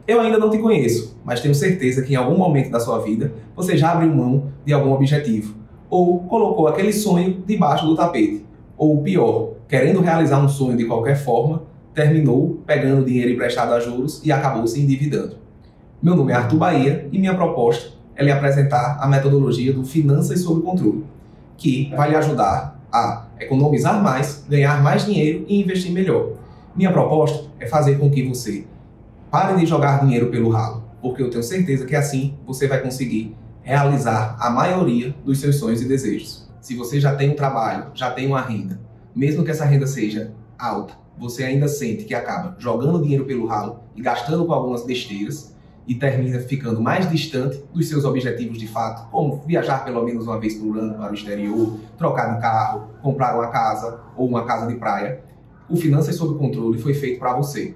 Eu ainda não te conheço, mas tenho certeza que em algum momento da sua vida você já abriu mão de algum objetivo, ou colocou aquele sonho debaixo do tapete, ou pior, querendo realizar um sonho de qualquer forma, terminou pegando dinheiro emprestado a juros e acabou se endividando. Meu nome é Arthur Bahia e minha proposta é lhe apresentar a metodologia do Finanças sob Controle, que vai lhe ajudar a economizar mais, ganhar mais dinheiro e investir melhor. Minha proposta é fazer com que você pare de jogar dinheiro pelo ralo, porque eu tenho certeza que assim você vai conseguir realizar a maioria dos seus sonhos e desejos. Se você já tem um trabalho, já tem uma renda, mesmo que essa renda seja alta, você ainda sente que acaba jogando dinheiro pelo ralo e gastando com algumas besteiras e termina ficando mais distante dos seus objetivos de fato, como viajar pelo menos uma vez por ano para o exterior, trocar de carro, comprar uma casa ou uma casa de praia, o Finanças sob Controle foi feito para você.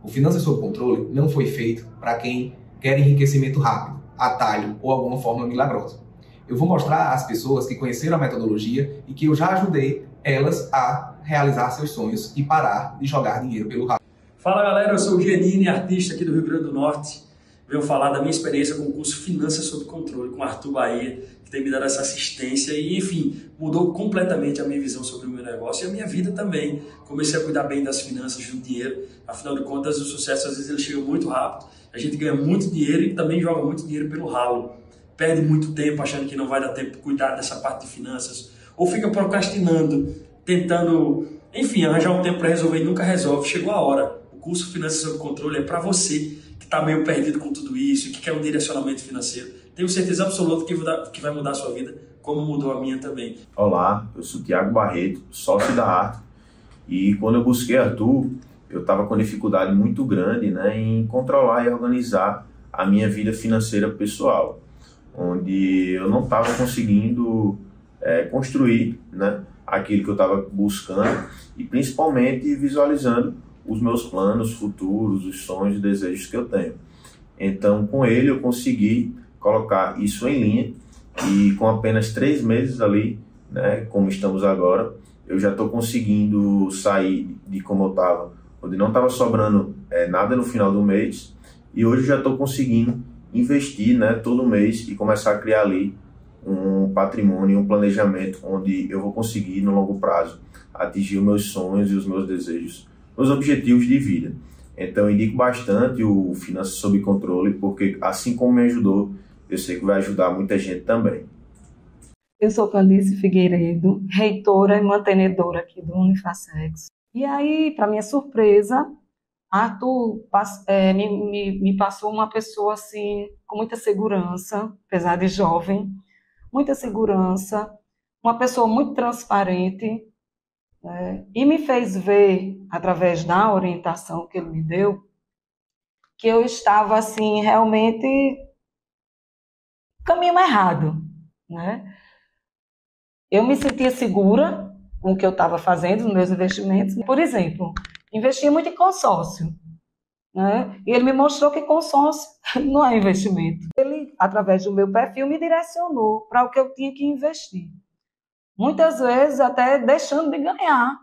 O Finanças sob Controle não foi feito para quem quer enriquecimento rápido, atalho ou alguma forma milagrosa. Eu vou mostrar às pessoas que conheceram a metodologia e que eu já ajudei elas a realizar seus sonhos e parar de jogar dinheiro pelo ralo. Fala galera, eu sou o Giannini, artista aqui do Rio Grande do Norte. Venho falar da minha experiência com o curso Finanças sob Controle com Arthur Bahia, que tem me dado essa assistência e, enfim, mudou completamente a minha visão sobre o meu negócio e a minha vida também. Comecei a cuidar bem das finanças, do dinheiro. Afinal de contas, o sucesso às vezes ele chega muito rápido. A gente ganha muito dinheiro e também joga muito dinheiro pelo ralo. Perde muito tempo achando que não vai dar tempo de cuidar dessa parte de finanças. Ou fica procrastinando, tentando, enfim, arranjar um tempo para resolver e nunca resolve. Chegou a hora. O curso Finanças sob Controle é para você que está meio perdido com tudo isso, que quer um direcionamento financeiro. Tenho certeza absoluta que vai mudar a sua vida, como mudou a minha também. Olá, eu sou Thiago Barreto, sócio da Arte. E quando eu busquei Arthur, eu estava com dificuldade muito grande, né, em controlar e organizar a minha vida financeira pessoal, onde eu não estava conseguindo construir, né, aquilo que eu estava buscando e principalmente visualizando os meus planos futuros, os sonhos e desejos que eu tenho. Então, com ele eu consegui colocar isso em linha e com apenas 3 meses ali, né, como estamos agora, eu já estou conseguindo sair de como eu estava, onde não estava sobrando nada no final do mês, e hoje já estou conseguindo investir, né, todo mês e começar a criar ali um patrimônio, um planejamento onde eu vou conseguir no longo prazo atingir os meus sonhos e os meus desejos, meus objetivos de vida. Então eu indico bastante o Finanças sob Controle, porque assim como me ajudou, eu sei que vai ajudar muita gente também. Eu sou Candice Figueiredo, reitora e mantenedora aqui do Unifacex. E aí, para minha surpresa, Arthur me passou uma pessoa assim, com muita segurança, apesar de jovem, muita segurança, uma pessoa muito transparente, e me fez ver, através da orientação que ele me deu, que eu estava assim, realmente no caminho errado, né? Eu me sentia segura com o que eu estava fazendo nos meus investimentos. Por exemplo, investia muito em consórcio, né? E ele me mostrou que consórcio não é investimento. Ele, através do meu perfil, me direcionou para o que eu tinha que investir. Muitas vezes até deixando de ganhar.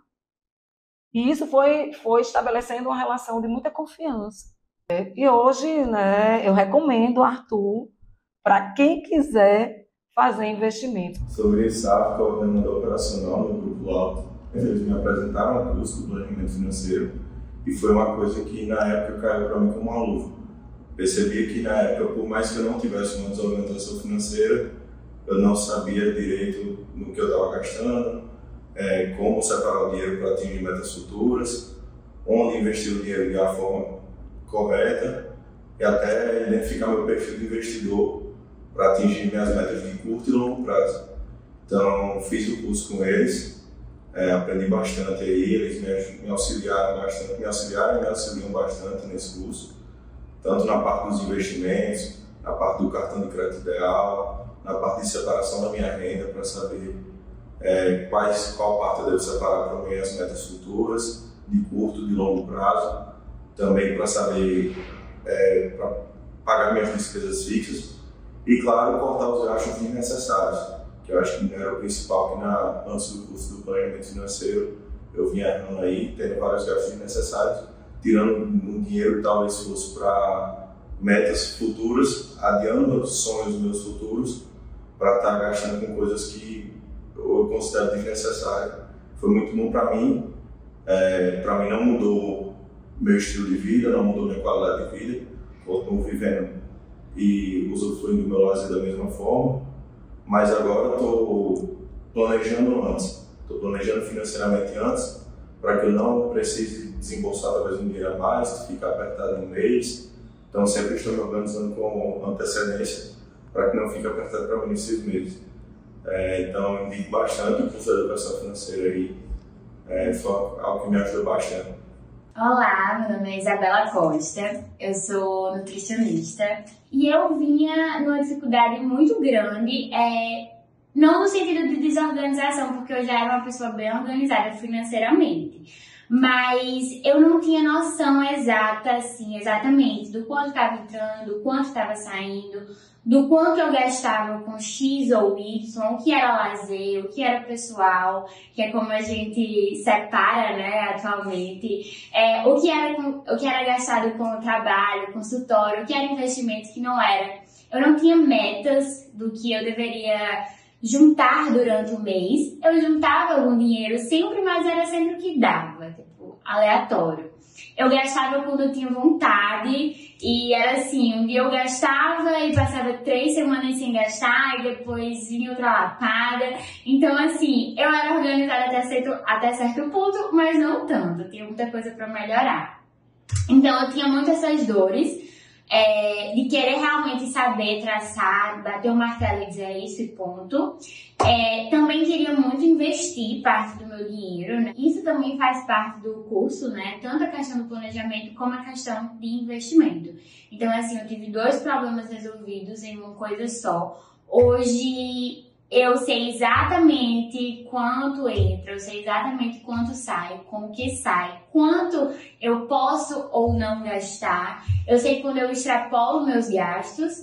E isso foi estabelecendo uma relação de muita confiança. E hoje, né, eu recomendo o Arthur para quem quiser fazer investimento. Sobre SAF, coordenador operacional no Grupo Alto, eles me apresentaram um curso do planejamento financeiro e foi uma coisa que na época caiu para mim como uma luva. Percebi que na época, por mais que eu não tivesse uma desorganização financeira, eu não sabia direito no que eu estava gastando, como separar o dinheiro para atingir metas futuras, onde investir o dinheiro de uma forma correta e até identificar meu perfil de investidor para atingir minhas metas de curto e longo prazo. Então, fiz o curso com eles, aprendi bastante aí, eles me auxiliaram bastante, me auxiliam bastante nesse curso, tanto na parte dos investimentos, na parte do cartão de crédito ideal, na parte de separação da minha renda para saber qual parte eu devo separar para minhas metas futuras, de curto e de longo prazo, também para saber para pagar minhas despesas fixas e, claro, cortar os gastos desnecessários, que eu acho que era o principal, que antes do curso do planejamento financeiro eu vinha errando aí, tendo vários gastos desnecessários, tirando um dinheiro que talvez fosse para metas futuras, adiando os sonhos meus futuros, para estar gastando com coisas que eu considero desnecessárias. Foi muito bom para mim não mudou meu estilo de vida, não mudou minha qualidade de vida, continuo vivendo e usufruindo do meu lazer da mesma forma, mas agora estou planejando antes, estou planejando financeiramente antes, para que eu não precise desembolsar talvez um dinheiro a mais, ficar apertado em um mês. Então sempre estou me organizando com antecedência para que não fique apertado para mim nesses meses. Então eu indico bastante o curso de educação financeira aí, foi algo que me ajudou bastante. Olá, meu nome é Isabela Costa, eu sou nutricionista e eu vinha numa dificuldade muito grande, não no sentido de desorganização, porque eu já era uma pessoa bem organizada financeiramente, mas eu não tinha noção exata, assim, exatamente do quanto estava entrando, do quanto estava saindo, do quanto eu gastava com X ou Y, o que era lazer, o que era pessoal, que é como a gente separa, né, atualmente, o que era gastado com o trabalho, consultório, o que era investimento, que não era. Eu não tinha metas do que eu deveria juntar durante o mês. Eu juntava algum dinheiro sempre, mas era sempre o que dava, tipo, aleatório. Eu gastava quando eu tinha vontade e era assim, um dia eu gastava e passava 3 semanas sem gastar e depois vinha outra lapada. Então assim, eu era organizada até certo ponto, mas não tanto, eu tinha muita coisa para melhorar. Então eu tinha muitas essas dores de querer realmente saber traçar, bater o martelo e dizer isso e ponto. Também queria muito investir parte do meu dinheiro, né? Isso também faz parte do curso, né? Tanto a questão do planejamento como a questão de investimento. Então, assim, eu tive 2 problemas resolvidos em uma coisa só. Hoje eu sei exatamente quanto entra, eu sei exatamente quanto sai, como que sai, quanto eu posso ou não gastar. Eu sei quando eu extrapolo meus gastos.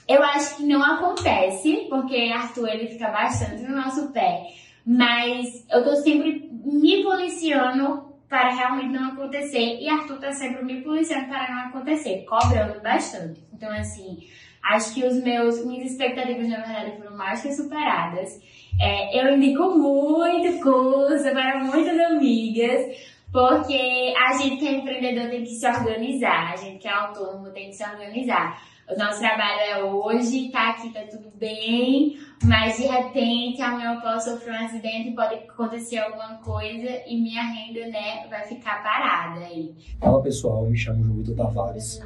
Eu acho que não acontece, porque Arthur ele fica bastante no nosso pé, mas eu tô sempre me policiando para realmente não acontecer e Arthur tá sempre me policiando para não acontecer, cobrando bastante. Então assim, acho que minhas expectativas na verdade foram mais que superadas. Eu indico muito curso para muitas amigas, porque a gente que é empreendedor tem que se organizar, a gente que é autônomo tem que se organizar. O nosso trabalho é hoje, tá aqui, tá tudo bem, mas de repente amanhã eu posso sofrer um acidente, pode acontecer alguma coisa e minha renda, né, vai ficar parada aí. Fala pessoal, me chamo João Vitor Tavares.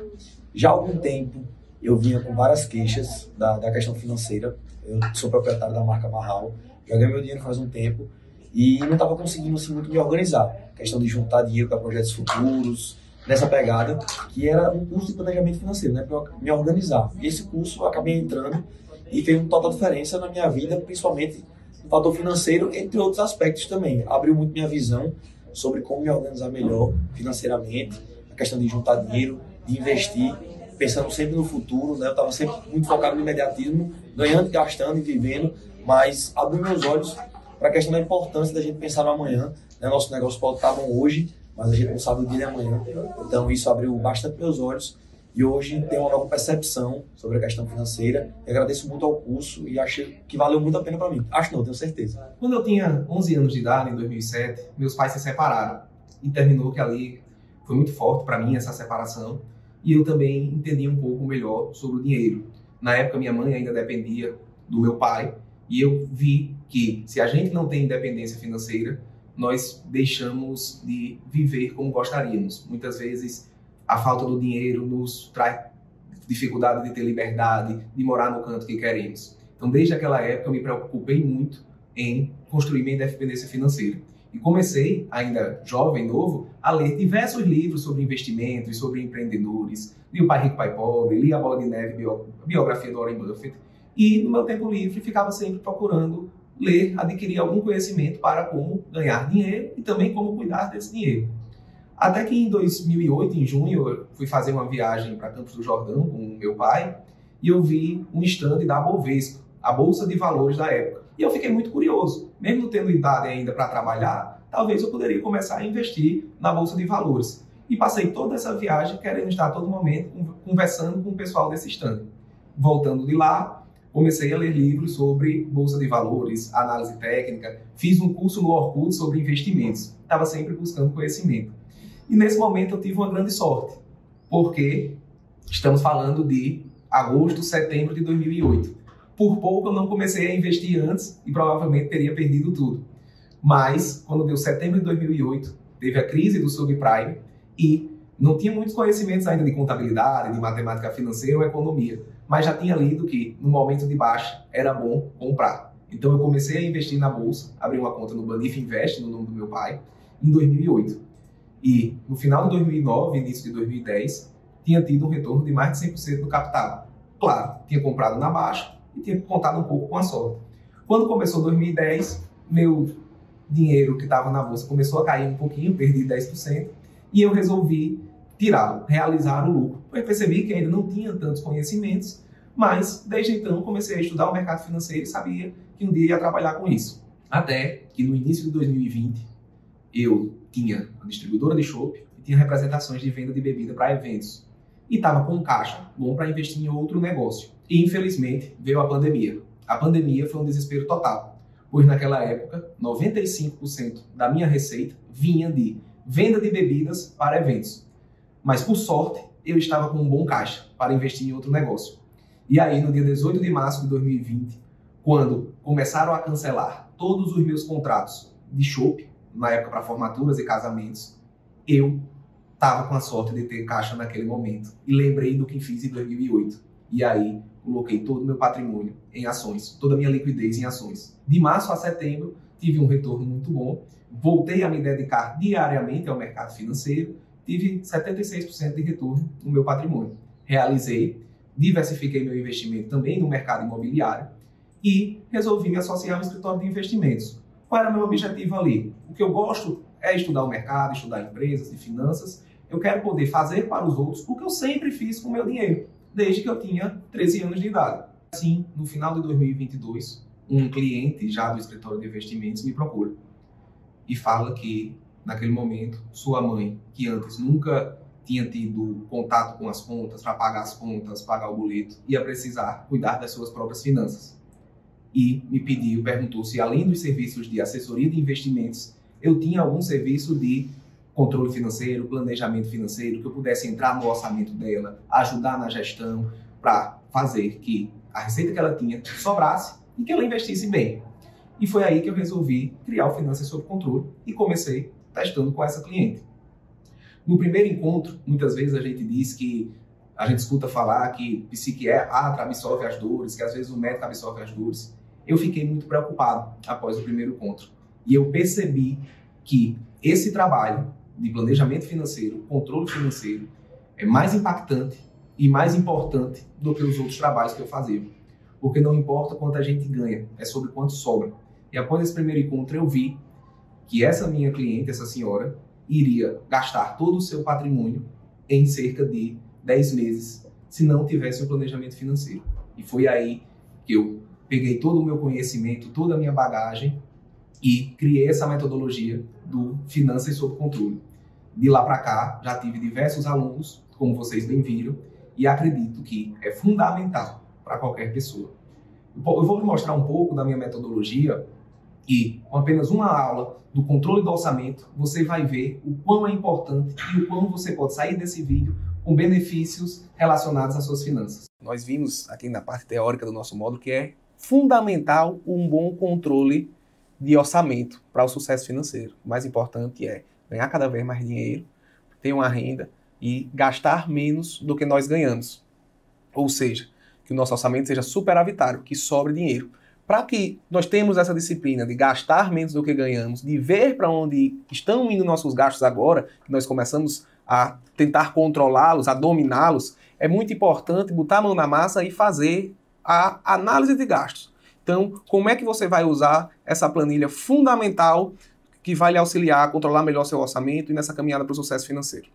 Já há algum tempo eu vinha com várias queixas da questão financeira. Eu sou proprietário da marca Marral, já ganhei meu dinheiro faz um tempo e não estava conseguindo assim, muito me organizar. Questão de juntar dinheiro para projetos futuros, nessa pegada, que era um curso de planejamento financeiro, né, para me organizar. E esse curso eu acabei entrando e fez uma total diferença na minha vida, principalmente no fator financeiro, entre outros aspectos também. Abriu muito minha visão sobre como me organizar melhor financeiramente, a questão de juntar dinheiro, de investir, pensando sempre no futuro, né? Eu estava sempre muito focado no imediatismo, ganhando, gastando e vivendo, mas abriu meus olhos para a questão da importância da gente pensar no amanhã, né? Nosso negócio pode estar bom hoje, mas a gente não sabe o dia de amanhã. Então isso abriu bastante meus olhos e hoje tenho uma nova percepção sobre a questão financeira. Eu agradeço muito ao curso e acho que valeu muito a pena para mim. Acho não, tenho certeza. Quando eu tinha 11 anos de idade, em 2007, meus pais se separaram e terminou que ali foi muito forte para mim essa separação e eu também entendi um pouco melhor sobre o dinheiro. Na época minha mãe ainda dependia do meu pai e eu vi que se a gente não tem independência financeira, nós deixamos de viver como gostaríamos. Muitas vezes a falta do dinheiro nos traz dificuldade de ter liberdade, de morar no canto que queremos. Então, desde aquela época, eu me preocupei muito em construir minha independência financeira. E comecei, ainda jovem, novo, a ler diversos livros sobre investimentos e sobre empreendedores. Li O Pai Rico, Pai Pobre, li A Bola de Neve, biografia do Warren Buffett. E, no meu tempo livre, ficava sempre procurando ler, adquirir algum conhecimento para como ganhar dinheiro e também como cuidar desse dinheiro. Até que em 2008, em junho, eu fui fazer uma viagem para Campos do Jordão com o meu pai e eu vi um stand da Bovespa, a Bolsa de Valores da época. E eu fiquei muito curioso. Mesmo tendo idade ainda para trabalhar, talvez eu poderia começar a investir na Bolsa de Valores. E passei toda essa viagem querendo estar a todo momento conversando com o pessoal desse stand. Voltando de lá, comecei a ler livros sobre Bolsa de Valores, análise técnica, fiz um curso no Orkut sobre investimentos. Estava sempre buscando conhecimento. E nesse momento eu tive uma grande sorte, porque estamos falando de agosto, setembro de 2008. Por pouco eu não comecei a investir antes e provavelmente teria perdido tudo. Mas, quando deu setembro de 2008, teve a crise do subprime e não tinha muitos conhecimentos ainda de contabilidade, de matemática financeira ou economia, mas já tinha lido que, no momento de baixa, era bom comprar. Então eu comecei a investir na bolsa, abri uma conta no Banif Invest, no nome do meu pai, em 2008. E no final de 2009, início de 2010, tinha tido um retorno de mais de 100% do capital. Claro, tinha comprado na baixa e tinha contado um pouco com a sorte. Quando começou 2010, meu dinheiro que estava na bolsa começou a cair um pouquinho, perdi 10%, e eu resolvi tirá-lo, realizar o lucro. Eu percebi que ainda não tinha tantos conhecimentos, mas desde então comecei a estudar o mercado financeiro e sabia que um dia ia trabalhar com isso. Até que no início de 2020, eu tinha a distribuidora de chopp e tinha representações de venda de bebida para eventos. E estava com caixa bom para investir em outro negócio. E infelizmente veio a pandemia. A pandemia foi um desespero total, pois naquela época 95% da minha receita vinha de venda de bebidas para eventos. Mas por sorte eu estava com um bom caixa para investir em outro negócio. E aí no dia 18 de março de 2020, quando começaram a cancelar todos os meus contratos de chopp, na época para formaturas e casamentos, eu estava com a sorte de ter caixa naquele momento e lembrei do que fiz em 2008. E aí coloquei todo o meu patrimônio em ações, toda a minha liquidez em ações. De março a setembro tive um retorno muito bom, voltei a me dedicar diariamente ao mercado financeiro, tive 76% de retorno no meu patrimônio. Diversifiquei meu investimento também no mercado imobiliário e resolvi me associar ao escritório de investimentos. Qual era o meu objetivo ali? O que eu gosto é estudar o mercado, estudar empresas e finanças. Eu quero poder fazer para os outros o que eu sempre fiz com o meu dinheiro, desde que eu tinha 13 anos de idade. Assim, no final de 2022, um cliente já do escritório de investimentos me procura e fala que, naquele momento, sua mãe, que antes nunca tinha tido contato com as contas, para pagar as contas, pagar o boleto, ia precisar cuidar das suas próprias finanças. E me perguntou se além dos serviços de assessoria de investimentos, eu tinha algum serviço de controle financeiro, planejamento financeiro, que eu pudesse entrar no orçamento dela, ajudar na gestão, para fazer que a receita que ela tinha sobrasse e que ela investisse bem. E foi aí que eu resolvi criar o Finanças Sob Controle e comecei testando com essa cliente. No primeiro encontro, muitas vezes a gente diz que a gente escuta falar que psiquiatra absorve as dores, que às vezes o médico absorve as dores. Eu fiquei muito preocupado após o primeiro encontro. E eu percebi que esse trabalho de planejamento financeiro, controle financeiro, é mais impactante e mais importante do que os outros trabalhos que eu fazia. Porque não importa quanto a gente ganha, é sobre quanto sobra. E após esse primeiro encontro eu vi que essa minha cliente, essa senhora, iria gastar todo o seu patrimônio em cerca de 10 meses, se não tivesse um planejamento financeiro. E foi aí que eu peguei todo o meu conhecimento, toda a minha bagagem e criei essa metodologia do Finanças Sob Controle. De lá para cá, já tive diversos alunos, como vocês bem viram, e acredito que é fundamental para qualquer pessoa. Eu vou lhe mostrar um pouco da minha metodologia e, com apenas uma aula do controle do orçamento, você vai ver o quão é importante e o quão você pode sair desse vídeo com benefícios relacionados às suas finanças. Nós vimos aqui na parte teórica do nosso módulo que é fundamental um bom controle de orçamento para o sucesso financeiro. O mais importante é ganhar cada vez mais dinheiro, ter uma renda e gastar menos do que nós ganhamos. Ou seja, que o nosso orçamento seja superavitário, que sobre dinheiro. Para que nós tenhamos essa disciplina de gastar menos do que ganhamos, de ver para onde estão indo nossos gastos agora, que nós começamos a tentar controlá-los, a dominá-los, é muito importante botar a mão na massa e fazer a análise de gastos. Então, como é que você vai usar essa planilha fundamental que vai lhe auxiliar a controlar melhor seu orçamento e nessa caminhada para o sucesso financeiro?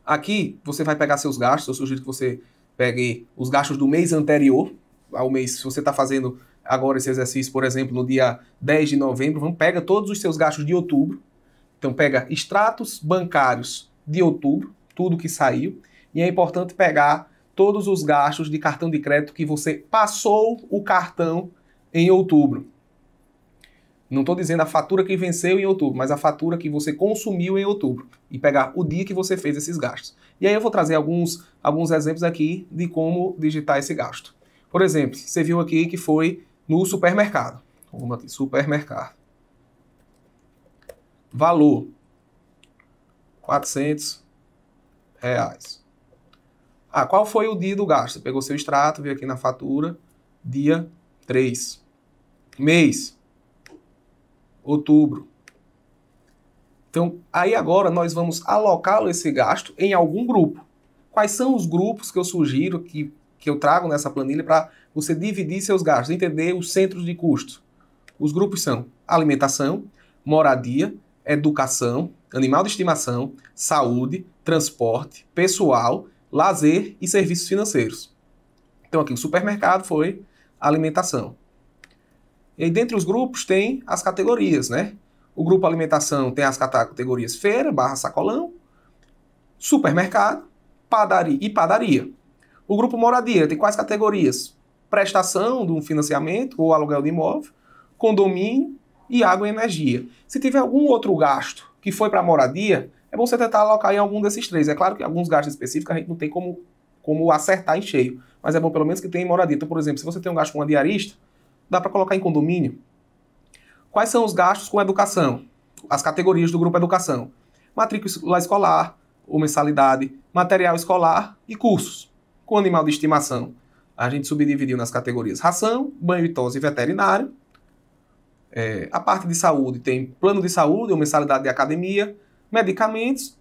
Aqui, você vai pegar seus gastos, eu sugiro que você pegue os gastos do mês anterior ao mês, se você está fazendo agora esse exercício, por exemplo, no dia 10 de novembro, pega todos os seus gastos de outubro. Então pega extratos bancários de outubro, tudo que saiu, e é importante pegar todos os gastos de cartão de crédito que você passou o cartão em outubro. Não estou dizendo a fatura que venceu em outubro, mas a fatura que você consumiu em outubro. E pegar o dia que você fez esses gastos. E aí eu vou trazer alguns exemplos aqui de como digitar esse gasto. Por exemplo, você viu aqui que foi no supermercado. Vamos aqui, supermercado. Valor, R$400. Ah, qual foi o dia do gasto? Você pegou seu extrato, veio aqui na fatura, dia 3. Mês, outubro. Então, aí agora nós vamos alocar esse gasto em algum grupo. Quais são os grupos que eu sugiro, que eu trago nessa planilha para você dividir seus gastos, entender os centros de custo? Os grupos são alimentação, moradia, educação, animal de estimação, saúde, transporte, pessoal, lazer e serviços financeiros. Então aqui o supermercado foi alimentação. E aí dentre os grupos tem as categorias, né? O grupo alimentação tem as categorias feira, barra sacolão, supermercado, padaria e padaria. O grupo moradia tem quais categorias? Prestação de um financiamento ou aluguel de imóvel, condomínio e água e energia. Se tiver algum outro gasto que foi para moradia, é bom você tentar alocar em algum desses três. É claro que alguns gastos específicos a gente não tem como acertar em cheio, mas é bom pelo menos que tenha em moradia. Então, por exemplo, se você tem um gasto com uma diarista, dá para colocar em condomínio. Quais são os gastos com educação? As categorias do grupo educação. Matrícula escolar, ou mensalidade, material escolar e cursos. Com animal de estimação, a gente subdividiu nas categorias ração, banho e tosse e veterinário. A parte de saúde tem plano de saúde ou mensalidade de academia, medicamentos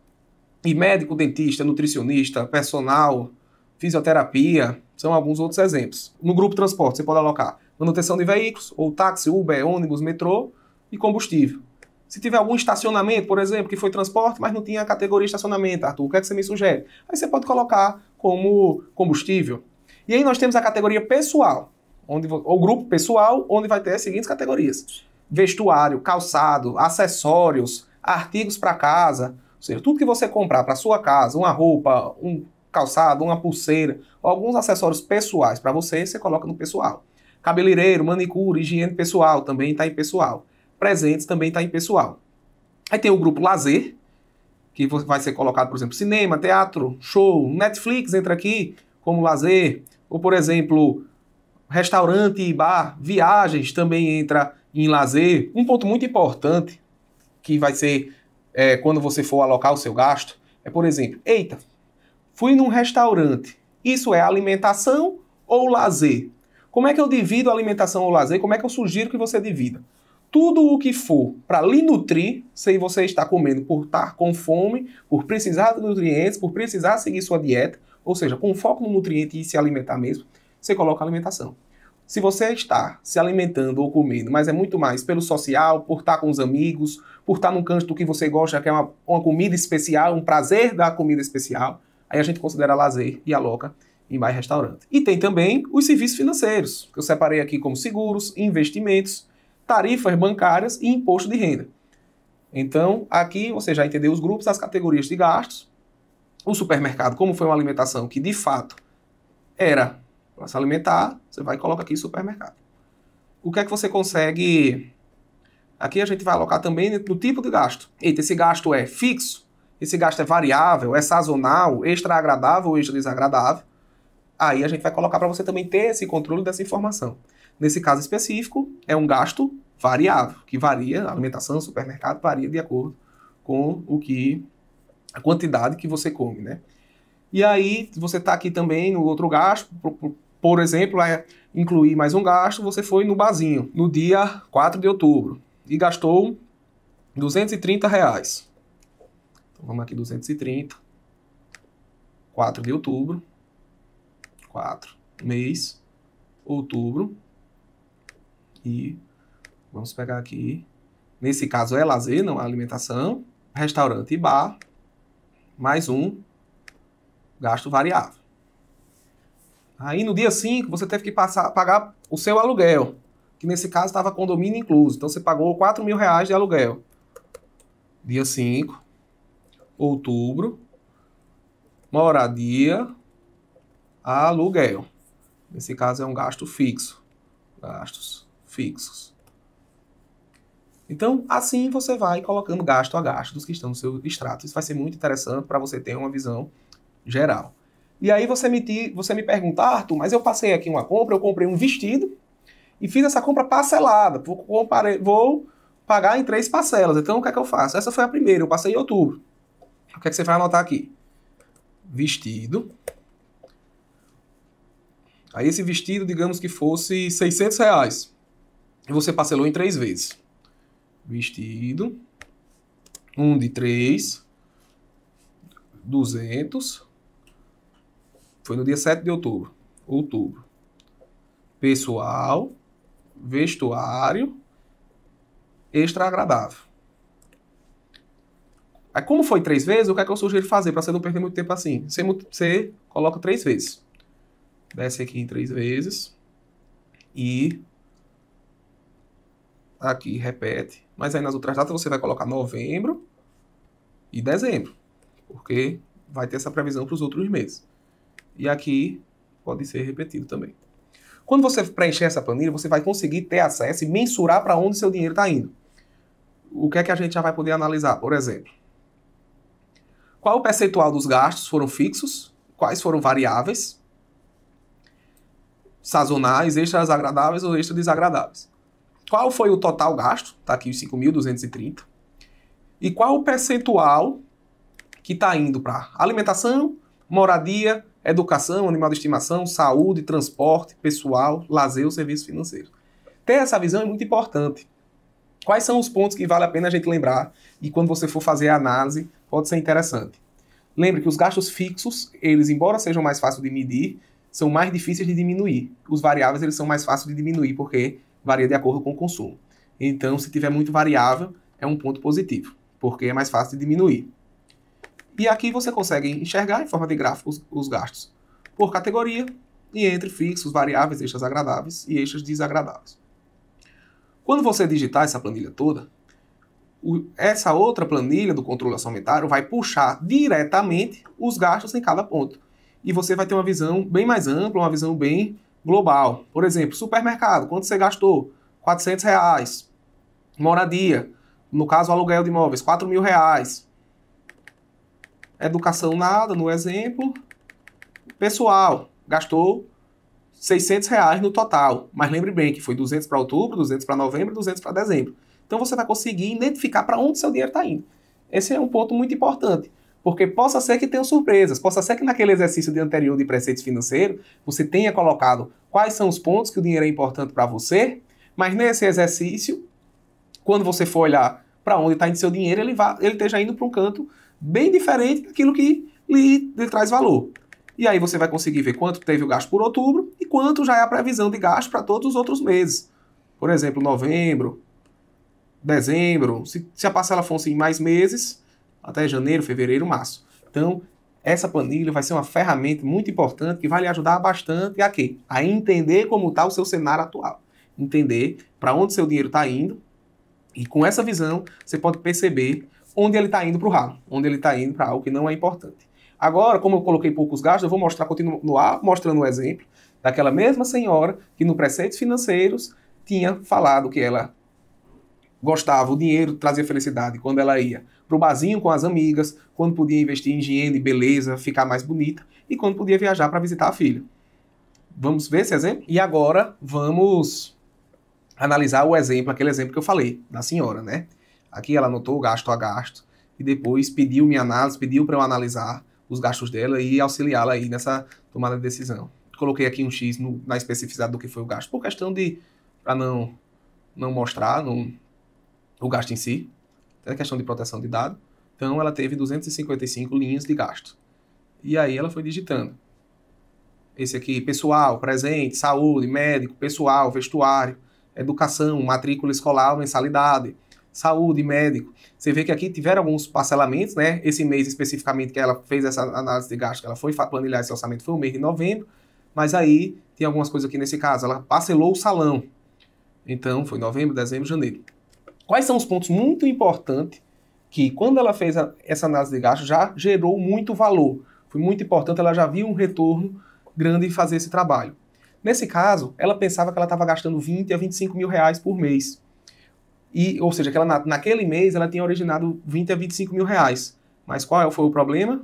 e médico, dentista, nutricionista, personal, fisioterapia, são alguns outros exemplos. No grupo transporte você pode alocar manutenção de veículos, ou táxi, Uber, ônibus, metrô e combustível. Se tiver algum estacionamento, por exemplo, que foi transporte, mas não tinha a categoria estacionamento, Arthur, o que é que você me sugere? Aí você pode colocar como combustível. E aí nós temos a categoria pessoal, o grupo pessoal, onde vai ter as seguintes categorias: vestuário, calçado, acessórios, artigos para casa, ou seja, tudo que você comprar para sua casa, uma roupa, um calçado, uma pulseira, alguns acessórios pessoais para você coloca no pessoal. Cabeleireiro, manicure, higiene pessoal, também está em pessoal. Presentes também está em pessoal. Aí tem o grupo lazer, que vai ser colocado, por exemplo, cinema, teatro, show, Netflix entra aqui como lazer, ou, por exemplo, restaurante e bar, viagens também entra em lazer. Um ponto muito importante, que vai ser quando você for alocar o seu gasto, é, por exemplo, eita, fui num restaurante, isso é alimentação ou lazer? Como é que eu divido a alimentação ou lazer? Como é que eu sugiro que você divida? Tudo o que for para lhe nutrir, se você está comendo por estar com fome, por precisar de nutrientes, por precisar seguir sua dieta, ou seja, com foco no nutriente e se alimentar mesmo, você coloca alimentação. Se você está se alimentando ou comendo, mas é muito mais pelo social, por estar com os amigos, por estar num canto que você gosta, que é uma comida especial, um prazer da comida especial, aí a gente considera lazer e aloca em bar e restaurante. E tem também os serviços financeiros, que eu separei aqui como seguros, investimentos, tarifas bancárias e imposto de renda. Então, aqui você já entendeu os grupos, as categorias de gastos. O supermercado, como foi uma alimentação que de fato era para se alimentar, você vai e coloca aqui supermercado. O que é que você consegue? Aqui a gente vai alocar também no tipo de gasto. Eita, esse gasto é fixo, esse gasto é variável, é sazonal, extra agradável ou extra desagradável. Aí a gente vai colocar para você também ter esse controle dessa informação. Nesse caso específico, é um gasto variável, que varia, a alimentação, supermercado, varia de acordo com a quantidade que você come, né? E aí, você está aqui também no outro gasto, por exemplo, incluir mais um gasto, você foi no barzinho, no dia 4 de outubro, e gastou R$230. Então, vamos aqui, 230, 4 de outubro, 4, mês, outubro, e vamos pegar aqui, nesse caso é lazer, não é alimentação, restaurante e bar, mais um gasto variável. Aí no dia 5 você teve que pagar o seu aluguel. que nesse caso estava condomínio incluso. Então você pagou R$4.000 de aluguel. Dia 5, outubro, moradia, aluguel. Nesse caso é um gasto fixo. Gastos fixos. Então, assim você vai colocando gasto a gasto dos que estão no seu extrato. Isso vai ser muito interessante para você ter uma visão geral. E aí você me pergunta, Arthur, mas eu passei aqui uma compra, eu comprei um vestido e fiz essa compra parcelada. Vou pagar em 3 parcelas. Então, o que é que eu faço? Essa foi a primeira, eu passei em outubro. O que é que você vai anotar aqui? Vestido. Aí esse vestido, digamos que fosse R$600. E você parcelou em 3 vezes. Vestido. 1 de 3. 200. Foi no dia 7 de outubro. Outubro. Pessoal. Vestuário. Extra agradável. Aí como foi 3 vezes, o que é que eu sugiro fazer para você não perder muito tempo assim? Você coloca 3 vezes. Desce aqui em 3 vezes. E aqui repete. Mas aí nas outras datas você vai colocar novembro e dezembro. Porque vai ter essa previsão para os outros meses. E aqui pode ser repetido também. Quando você preencher essa planilha, você vai conseguir ter acesso e mensurar para onde seu dinheiro está indo. O que é que a gente já vai poder analisar? Por exemplo, qual o percentual dos gastos foram fixos? Quais foram variáveis? Sazonais, extras agradáveis ou extras desagradáveis? Qual foi o total gasto? Está aqui os 5.230. E qual o percentual que está indo para alimentação, moradia, educação, animal de estimação, saúde, transporte, pessoal, lazer ou serviços financeiros? Ter essa visão é muito importante. Quais são os pontos que vale a pena a gente lembrar e quando você for fazer a análise pode ser interessante? Lembre que os gastos fixos, eles, embora sejam mais fáceis de medir, são mais difíceis de diminuir. Os variáveis, eles são mais fáceis de diminuir porque varia de acordo com o consumo. Então, se tiver muito variável, é um ponto positivo, porque é mais fácil de diminuir. E aqui você consegue enxergar em forma de gráfico os gastos por categoria e entre fixos, variáveis, extras agradáveis e extras desagradáveis. Quando você digitar essa planilha toda, essa outra planilha do controle orçamentário vai puxar diretamente os gastos em cada ponto. E você vai ter uma visão bem mais ampla, uma visão bem global. Por exemplo, supermercado, quanto você gastou? R$400. Moradia, no caso, aluguel de imóveis, R$4.000. Educação, nada, no exemplo. Pessoal, gastou R$600 no total. Mas lembre bem que foi 200 para outubro, 200 para novembro, 200 para dezembro. Então você vai conseguir identificar para onde seu dinheiro está indo. Esse é um ponto muito importante. Porque possa ser que tenham surpresas, possa ser que naquele exercício anterior de preceitos financeiros, você tenha colocado quais são os pontos que o dinheiro é importante para você, mas nesse exercício, quando você for olhar para onde está indo seu dinheiro, ele esteja indo para um canto bem diferente daquilo que lhe traz valor. E aí você vai conseguir ver quanto teve o gasto por outubro e quanto já é a previsão de gasto para todos os outros meses. Por exemplo, novembro, dezembro, se a parcela fosse em mais meses, até janeiro, fevereiro, março. Então, essa planilha vai ser uma ferramenta muito importante que vai lhe ajudar bastante a quê? A entender como está o seu cenário atual. Entender para onde seu dinheiro está indo e com essa visão você pode perceber onde ele está indo para o ralo, onde ele está indo para algo que não é importante. Agora, como eu coloquei poucos gastos, eu vou continuar mostrando um exemplo daquela mesma senhora que no Preceitos Financeiros tinha falado que ela gostava, o dinheiro trazia felicidade quando ela ia para o barzinho com as amigas, quando podia investir em higiene, beleza, ficar mais bonita e quando podia viajar para visitar a filha. Vamos ver esse exemplo? E agora vamos analisar o exemplo, aquele exemplo que eu falei, da senhora, né? Aqui ela anotou o gasto a gasto e depois pediu minha análise, pediu para eu analisar os gastos dela e auxiliá-la aí nessa tomada de decisão. Coloquei aqui um X na especificidade do que foi o gasto, por questão de, para não mostrar o gasto em si, é questão de proteção de dados. Então ela teve 255 linhas de gasto. E aí ela foi digitando. Esse aqui, pessoal, presente, saúde, médico, pessoal, vestuário, educação, matrícula escolar, mensalidade, saúde, médico. Você vê que aqui tiveram alguns parcelamentos, né? Esse mês especificamente que ela fez essa análise de gasto, que ela foi planilhar esse orçamento, foi o mês de novembro, mas aí tem algumas coisas aqui nesse caso. Ela parcelou o salão. Então, foi novembro, dezembro, janeiro. Quais são os pontos muito importantes que, quando ela fez essa análise de gasto, já gerou muito valor? Foi muito importante, ela já viu um retorno grande em fazer esse trabalho. Nesse caso, ela pensava que ela estava gastando 20 a 25 mil reais por mês. Ou seja, que ela, naquele mês ela tinha originado 20 a 25 mil reais. Mas qual foi o problema?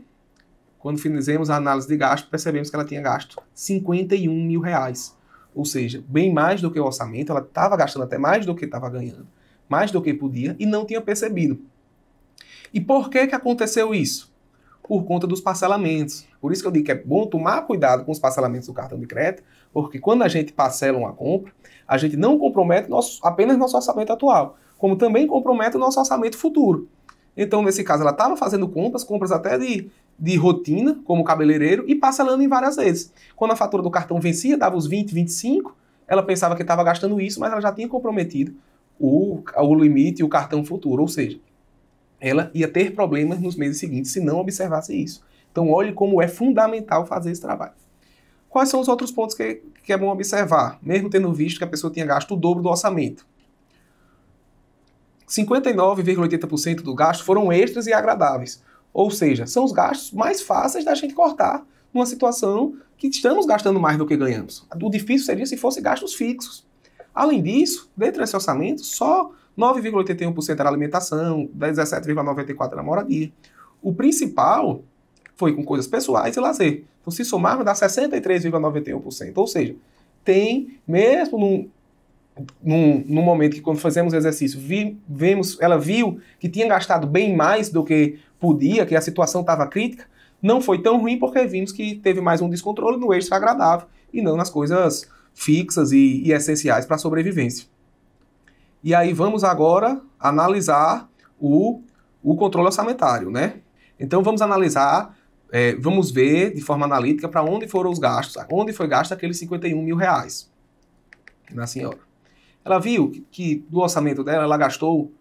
Quando fizemos a análise de gasto, percebemos que ela tinha gasto 51 mil reais. Ou seja, bem mais do que o orçamento, ela estava gastando até mais do que estava ganhando, mais do que podia, e não tinha percebido. E por que aconteceu isso? Por conta dos parcelamentos. Por isso que eu digo que é bom tomar cuidado com os parcelamentos do cartão de crédito, porque quando a gente parcela uma compra, a gente não compromete apenas nosso orçamento atual, como também compromete o nosso orçamento futuro. Então, nesse caso, ela estava fazendo compras até de rotina, como cabeleireiro, e parcelando em várias vezes. Quando a fatura do cartão vencia, dava os 20, 25, ela pensava que estava gastando isso, mas ela já tinha comprometido o limite e o cartão futuro, ou seja, ela ia ter problemas nos meses seguintes se não observasse isso. Então, olhe como é fundamental fazer esse trabalho. Quais são os outros pontos que é bom observar, mesmo tendo visto que a pessoa tinha gasto o dobro do orçamento? 59,80% do gasto foram extras e agradáveis. Ou seja, são os gastos mais fáceis da gente cortar numa situação que estamos gastando mais do que ganhamos. O difícil seria se fossem gastos fixos. Além disso, dentro desse orçamento, só 9,81% era alimentação, 17,94% era moradia. O principal foi com coisas pessoais e lazer. Então, se somarmos, dá 63,91%. Ou seja, tem, mesmo num momento que quando fazemos o exercício, ela viu que tinha gastado bem mais do que podia, que a situação estava crítica, não foi tão ruim porque vimos que teve mais um descontrole no extra agradável e não nas coisas fixas e essenciais para a sobrevivência. E aí vamos agora analisar o controle orçamentário, né? Então vamos analisar, vamos ver de forma analítica para onde foram os gastos, onde foi gasto aqueles 51 mil reais na senhora. Ela viu que do orçamento dela, ela gastou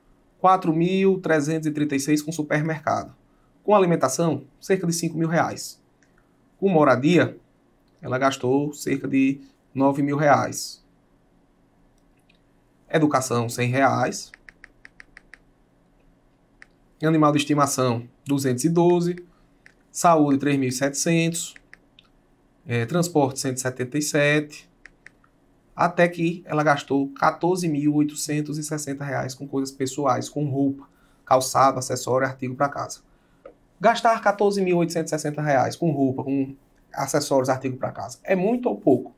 4.336 com supermercado. Com alimentação, cerca de 5 mil reais. Com moradia, ela gastou cerca de 9 mil reais. Educação, 100 reais. Animal de estimação, 212. Saúde, 3.700. Transporte, 177. Até que ela gastou 14.860 reais com coisas pessoais, com roupa, calçado, acessório, artigo para casa. Gastar 14.860 reais com roupa, com acessórios, artigo para casa, é muito ou pouco?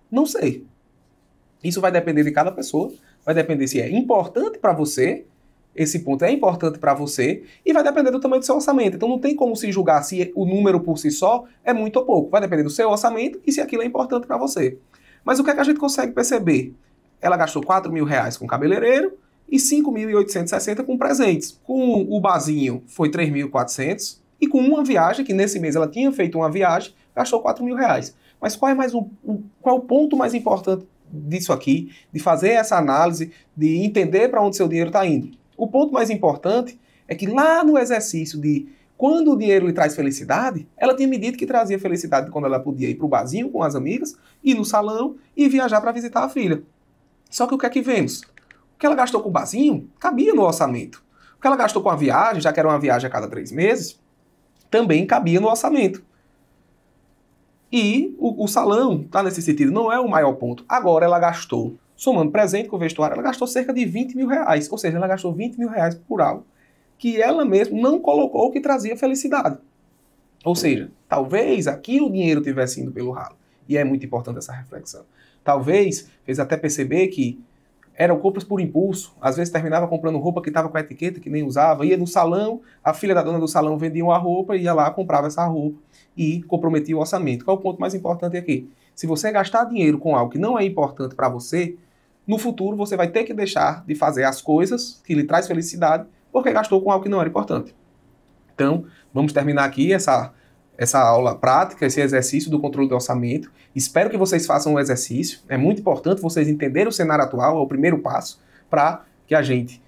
Não sei. Isso vai depender de cada pessoa, vai depender se é importante para você, esse ponto é importante para você, e vai depender do tamanho do seu orçamento. Então não tem como se julgar se o número por si só é muito ou pouco. Vai depender do seu orçamento e se aquilo é importante para você. Mas o que é que a gente consegue perceber? Ela gastou 4 mil reais com cabeleireiro e 5.860 com presentes. Com o barzinho foi 3.400 e com uma viagem, que nesse mês ela tinha feito uma viagem, gastou 4 mil reais. Mas qual é o ponto mais importante disso aqui, de fazer essa análise, de entender para onde seu dinheiro está indo? O ponto mais importante é que lá no exercício de quando o dinheiro lhe traz felicidade, ela tinha medido que trazia felicidade quando ela podia ir para o barzinho com as amigas, ir no salão e viajar para visitar a filha. Só que o que é que vemos? O que ela gastou com o barzinho cabia no orçamento. O que ela gastou com a viagem, já que era uma viagem a cada 3 meses, também cabia no orçamento. E o salão, tá nesse sentido, não é o maior ponto. Agora ela gastou, somando presente com vestuário, ela gastou cerca de 20 mil reais. Ou seja, ela gastou 20 mil reais por algo que ela mesma não colocou o que trazia felicidade. Ou seja, talvez aqui o dinheiro tivesse indo pelo ralo. E é muito importante essa reflexão. Talvez fez até perceber que eram compras por impulso. Às vezes terminava comprando roupa que estava com a etiqueta, que nem usava. Ia no salão, a filha da dona do salão vendia uma roupa, ia lá, comprava essa roupa e comprometia o orçamento. Qual é o ponto mais importante aqui? Se você gastar dinheiro com algo que não é importante para você, no futuro você vai ter que deixar de fazer as coisas que lhe traz felicidade porque gastou com algo que não era importante. Então, vamos terminar aqui essa aula prática, esse exercício do controle do orçamento. Espero que vocês façam o exercício. É muito importante vocês entenderem o cenário atual, é o primeiro passo, para que a gente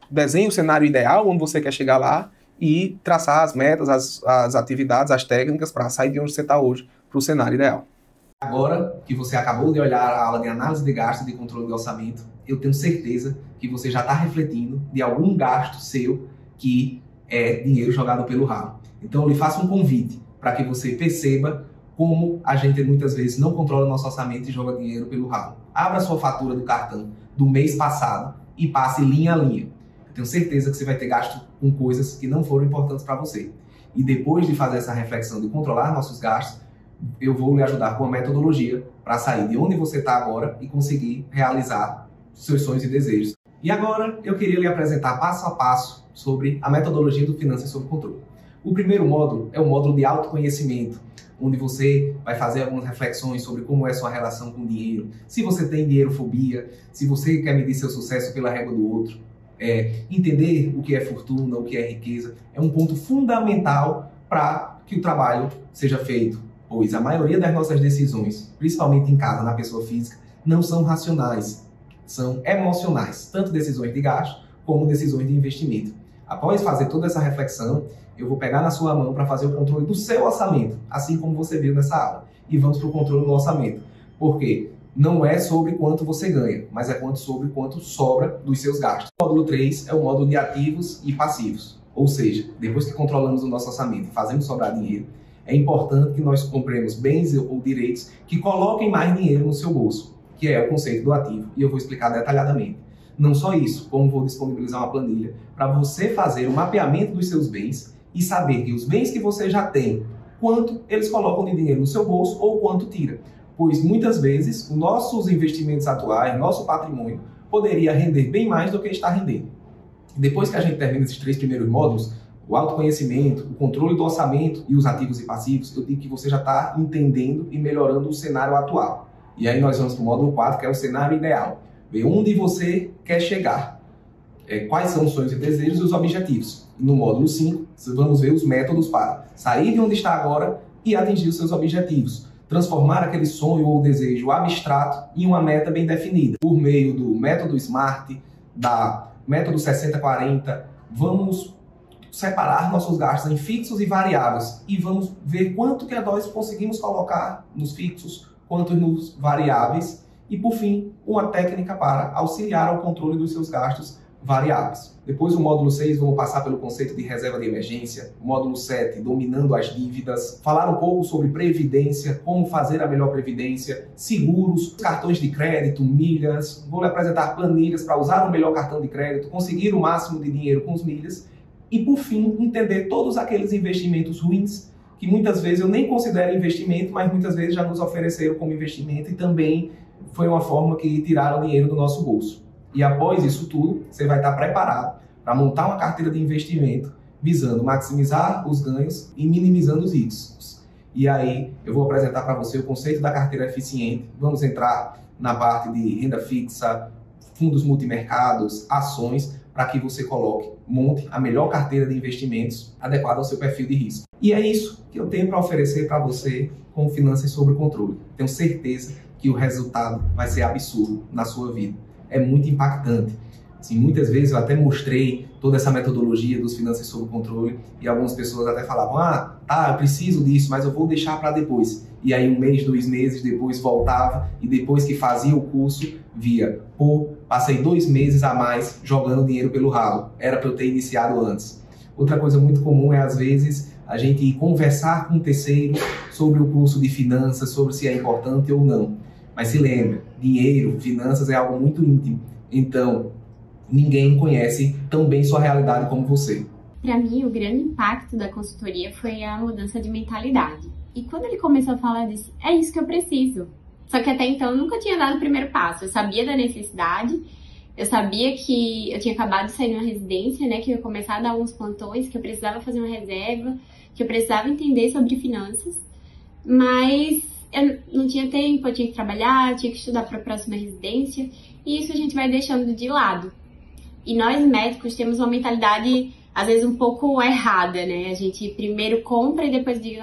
desenhe o cenário ideal, onde você quer chegar lá, e traçar as metas, as atividades, as técnicas para sair de onde você está hoje para o cenário ideal. Agora que você acabou de olhar a aula de análise de gasto e de controle de orçamento, eu tenho certeza que você já está refletindo de algum gasto seu que é dinheiro jogado pelo ralo. Então eu lhe faço um convite para que você perceba como a gente muitas vezes não controla nosso orçamento e joga dinheiro pelo ralo. Abra sua fatura do cartão do mês passado e passe linha a linha. Eu tenho certeza que você vai ter gasto com coisas que não foram importantes para você. E depois de fazer essa reflexão de controlar nossos gastos, eu vou lhe ajudar com uma metodologia para sair de onde você está agora e conseguir realizar seus sonhos e desejos. E agora eu queria lhe apresentar passo a passo sobre a metodologia do Finanças sob Controle. O primeiro módulo é o módulo de autoconhecimento, onde você vai fazer algumas reflexões sobre como é sua relação com o dinheiro, se você tem dinheirofobia, se você quer medir seu sucesso pela régua do outro, entender o que é fortuna, o que é riqueza, é um ponto fundamental para que o trabalho seja feito, pois a maioria das nossas decisões, principalmente em casa, na pessoa física, não são racionais, são emocionais, tanto decisões de gasto como decisões de investimento. Após fazer toda essa reflexão, eu vou pegar na sua mão para fazer o controle do seu orçamento, assim como você viu nessa aula. E vamos para o controle do orçamento. Por quê? Não é sobre quanto você ganha, mas é sobre quanto sobra dos seus gastos. O módulo 3 é o módulo de ativos e passivos. Ou seja, depois que controlamos o nosso orçamento e fazemos sobrar dinheiro, é importante que nós compremos bens ou direitos que coloquem mais dinheiro no seu bolso, que é o conceito do ativo. E eu vou explicar detalhadamente. Não só isso, como vou disponibilizar uma planilha para você fazer o mapeamento dos seus bens e saber que os bens que você já tem, quanto eles colocam de dinheiro no seu bolso ou quanto tira. Pois muitas vezes os nossos investimentos atuais, nosso patrimônio, poderia render bem mais do que está rendendo. Depois que a gente termina esses 3 primeiros módulos, o autoconhecimento, o controle do orçamento e os ativos e passivos, eu digo que você já está entendendo e melhorando o cenário atual. E aí nós vamos para o módulo 4, que é o cenário ideal. Ver onde você quer chegar. Quais são os sonhos e desejos e os objetivos. E no módulo 5, vamos ver os métodos para sair de onde está agora e atingir os seus objetivos. Transformar aquele sonho ou desejo abstrato em uma meta bem definida. Por meio do método SMART, da método 60-40, vamos separar nossos gastos em fixos e variáveis. E vamos ver quanto que nós conseguimos colocar nos fixos, quanto nos variáveis. E, por fim, uma técnica para auxiliar ao controle dos seus gastos variáveis. Depois, o módulo 6, vamos passar pelo conceito de reserva de emergência. O módulo 7, dominando as dívidas. Falar um pouco sobre previdência, como fazer a melhor previdência, seguros, cartões de crédito, milhas. Vou lhe apresentar planilhas para usar o melhor cartão de crédito, conseguir o máximo de dinheiro com as milhas. E, por fim, entender todos aqueles investimentos ruins que muitas vezes eu nem considero investimento, mas muitas vezes já nos ofereceram como investimento e também foi uma forma que tiraram dinheiro do nosso bolso. E após isso tudo, você vai estar preparado para montar uma carteira de investimento visando maximizar os ganhos e minimizando os riscos. E aí eu vou apresentar para você o conceito da carteira eficiente. Vamos entrar na parte de renda fixa, fundos multimercados, ações, para que você monte a melhor carteira de investimentos adequada ao seu perfil de risco. E é isso que eu tenho para oferecer para você com Finanças sob Controle. Tenho certeza que o resultado vai ser absurdo na sua vida. É muito impactante. Assim, muitas vezes eu até mostrei toda essa metodologia dos Finanças sob Controle e algumas pessoas até falavam, eu preciso disso, mas eu vou deixar para depois. E aí 1 mês, 2 meses depois voltava e depois que fazia o curso, via, passei 2 meses a mais jogando dinheiro pelo ralo. Era para eu ter iniciado antes. Outra coisa muito comum é, às vezes, a gente conversar com um terceiro sobre o curso de finanças, sobre se é importante ou não. Mas se lembre, dinheiro, finanças é algo muito íntimo. Então, ninguém conhece tão bem sua realidade como você. Para mim, o grande impacto da consultoria foi a mudança de mentalidade. E quando ele começou a falar disso, é isso que eu preciso. Só que até então eu nunca tinha dado o primeiro passo. Eu sabia da necessidade, eu sabia que eu tinha acabado de sair de uma residência, né, que eu ia começar a dar alguns plantões, que eu precisava fazer uma reserva, que eu precisava entender sobre finanças, mas eu não tinha tempo, eu tinha que trabalhar, eu tinha que estudar para a próxima residência, e isso a gente vai deixando de lado. E nós médicos temos uma mentalidade, às vezes, um pouco errada, né? A gente primeiro compra e depois diz,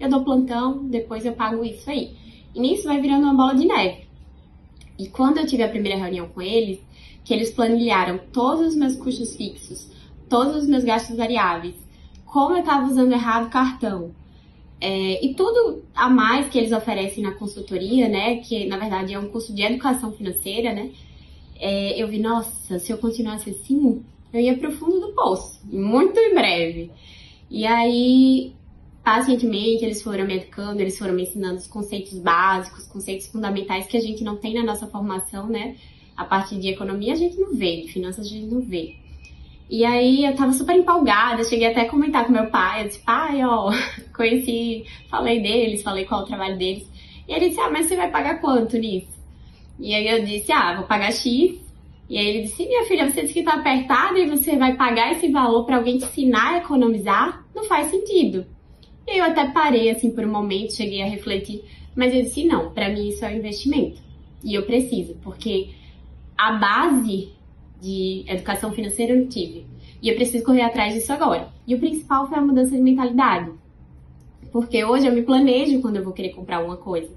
eu dou plantão, depois eu pago isso aí. E nisso vai virando uma bola de neve. E quando eu tive a primeira reunião com eles, que eles planilharam todos os meus custos fixos, todos os meus gastos variáveis, como eu estava usando errado o cartão, E tudo a mais que eles oferecem na consultoria, né, que na verdade é um curso de educação financeira, né, eu vi, nossa, se eu continuasse assim, eu ia pro fundo do poço, muito em breve. E aí, pacientemente, eles foram me educando, eles foram me ensinando os conceitos básicos, conceitos fundamentais que a gente não tem na nossa formação, né, a parte de economia a gente não vê, de finanças a gente não vê. E aí eu tava super empolgada, cheguei até a comentar com meu pai, eu disse, pai, ó, conheci, falei deles, falei qual é o trabalho deles. E ele disse, mas você vai pagar quanto nisso? E aí eu disse, vou pagar X. E aí ele disse, minha filha, você disse que tá apertada e você vai pagar esse valor pra alguém te ensinar a economizar? Não faz sentido. E aí eu até parei, assim, por um momento, cheguei a refletir, mas eu disse, não, pra mim isso é um investimento. E eu preciso, porque a base de educação financeira eu não tive. E eu preciso correr atrás disso agora. E o principal foi a mudança de mentalidade. Porque hoje eu me planejo quando eu vou querer comprar alguma coisa.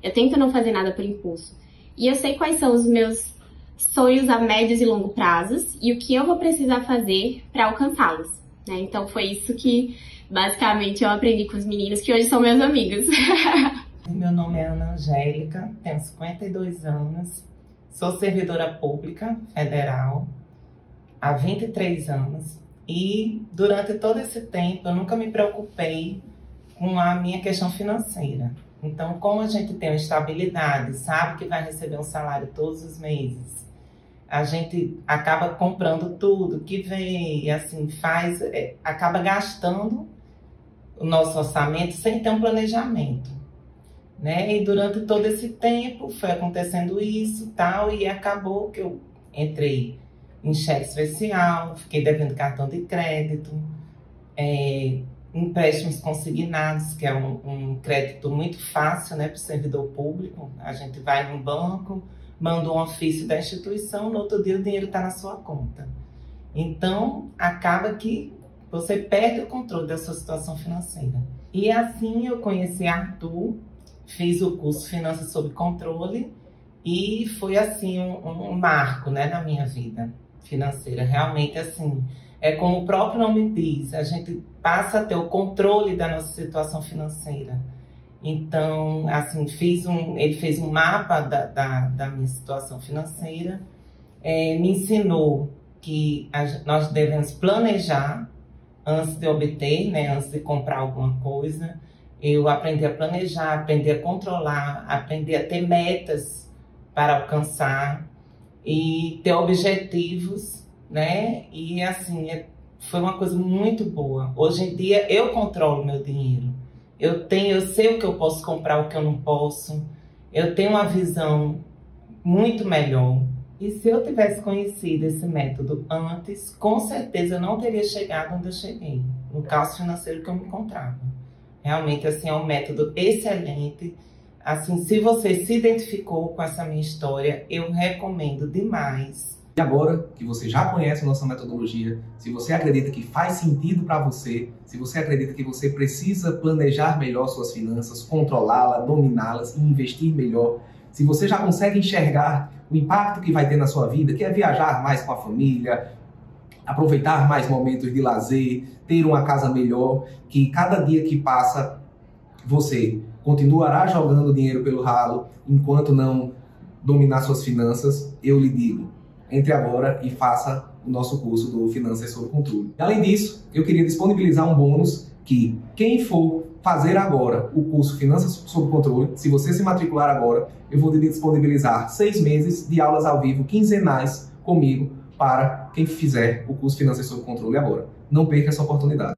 Eu tento não fazer nada por impulso. E eu sei quais são os meus sonhos a médios e longo prazos e o que eu vou precisar fazer para alcançá-los, né? Então foi isso que basicamente eu aprendi com os meninos que hoje são meus amigos. Meu nome é Ana Angélica, tenho 52 anos. Sou servidora pública federal há 23 anos e durante todo esse tempo eu nunca me preocupei com a minha questão financeira. Então, como a gente tem uma estabilidade, sabe que vai receber um salário todos os meses, a gente acaba comprando tudo que vem e assim acaba gastando o nosso orçamento sem ter um planejamento. Né? E durante todo esse tempo foi acontecendo isso tal, e acabou que eu entrei em cheque especial, fiquei devendo cartão de crédito, empréstimos consignados, que é um crédito muito fácil, né, para o servidor público. A gente vai num banco, manda um ofício da instituição, no outro dia o dinheiro está na sua conta. Então, acaba que você perde o controle da sua situação financeira. E assim eu conheci Arthur, fiz o curso Finanças sob Controle e foi assim um marco, né, na minha vida financeira. Realmente assim, como o próprio nome diz, a gente passa a ter o controle da nossa situação financeira. Então, assim, ele fez um mapa da minha situação financeira, me ensinou que nós devemos planejar antes de obter, né, antes de comprar alguma coisa. Eu aprendi a planejar, aprendi a controlar, aprendi a ter metas para alcançar e ter objetivos, né? E assim, foi uma coisa muito boa. Hoje em dia eu controlo meu dinheiro. Eu sei o que eu posso comprar, o que eu não posso. Eu tenho uma visão muito melhor. E se eu tivesse conhecido esse método antes, com certeza eu não teria chegado onde eu cheguei, no caos financeiro que eu me encontrava. Realmente, assim, é um método excelente. Assim, se você se identificou com essa minha história, eu recomendo demais. E agora que você já conhece a nossa metodologia, se você acredita que faz sentido para você, se você acredita que você precisa planejar melhor suas finanças, controlá-las, dominá-las e investir melhor, se você já consegue enxergar o impacto que vai ter na sua vida, que é viajar mais com a família, aproveitar mais momentos de lazer, ter uma casa melhor, que cada dia que passa você continuará jogando dinheiro pelo ralo enquanto não dominar suas finanças, eu lhe digo, entre agora e faça o nosso curso do Finanças sob Controle. Além disso, eu queria disponibilizar um bônus que quem for fazer agora o curso Finanças sob Controle, se você se matricular agora, eu vou disponibilizar 6 meses de aulas ao vivo quinzenais comigo para quem fizer o curso Finanças sob Controle agora. Não perca essa oportunidade.